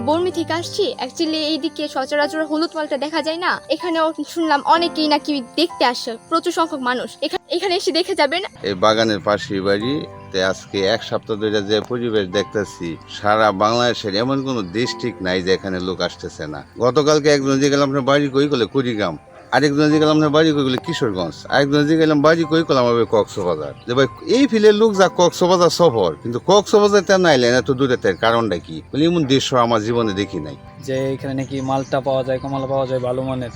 বর্মি থেকে আসছি। অ্যাকচুয়ালি এইদিকে সচরাচর হলুদ মালটা দেখা যায় না। এখানেও শুনলাম অনেকেই নাকি দেখতে আসে, প্রচুর সংখ্যক মানুষ এখানে এসে দেখে যাবেন। এই বাগানের পাশেই বাড়ি। আজকে এক সপ্তাহ ধরে যে পরিবেশ দেখতেছি, সারা বাংলাদেশের এমন কোনো ডিস্ট্রিক্ট নাই যে এখানে লোক আসতেছে না। গতকালকে একজন যে গেলাম আপনার বাড়ি কই গেলে কুড়িগ্রাম, আরেকজন যে গেলাম আপনার বাড়ি কই গেলে কিশোরগঞ্জ, আরেকজন যে গেলাম বাড়ি কই গেলাম হবে কক্সবাজার। যে ভাই এই ফিলের লোক যা কক্সবাজার সফর, কিন্তু কক্সবাজার তেন নাইলেন এত দূরে, তার কারণটা কি? বলে এমন দৃশ্য আমার জীবনে দেখি নাই। যে এখানে নাকি মালটা পাওয়া যায়, কমলা পাওয়া যায় ভালো মানের।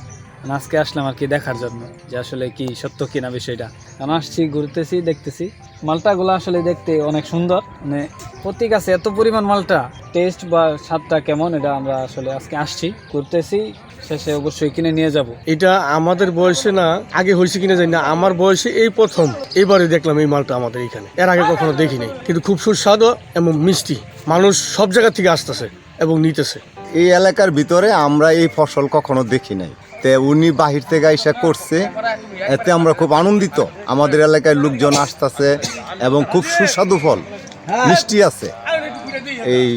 আজকে আসলাম আর কি দেখার জন্য যে আসলে কি সত্য কিনা বিষয়টা। কারণ আসছি, ঘুরতেছি, দেখতেছি মালটাগুলো আসলে দেখতে অনেক সুন্দর। মানে প্রতীক আছে এত পরিমাণ মালটা, টেস্ট বা স্বাদটা কেমন এটা আমরা আসলে আজকে আসছি, ঘুরতেছি, শেষে অবশ্যই কিনে নিয়ে যাব। এটা আমাদের বয়সে না আগে হয়েছে কিনা জানি না, আমার বয়সে এই প্রথম এবারে দেখলাম এই মালটা আমাদের এখানে। এর আগে কখনো দেখিনি, কিন্তু খুব সুস্বাদু এবং মিষ্টি। মানুষ সব জায়গা থেকে আসতেছে এবং নিতেছে। এই এলাকার ভিতরে আমরা এই ফসল কখনো দেখি নাই, তে উনি বাহির থেকে আইসা করছে, এতে আমরা খুব আনন্দিত। আমাদের এলাকায় লোকজন আসতেছে এবং খুব সুস্বাদু ফল, মিষ্টি আছে। এই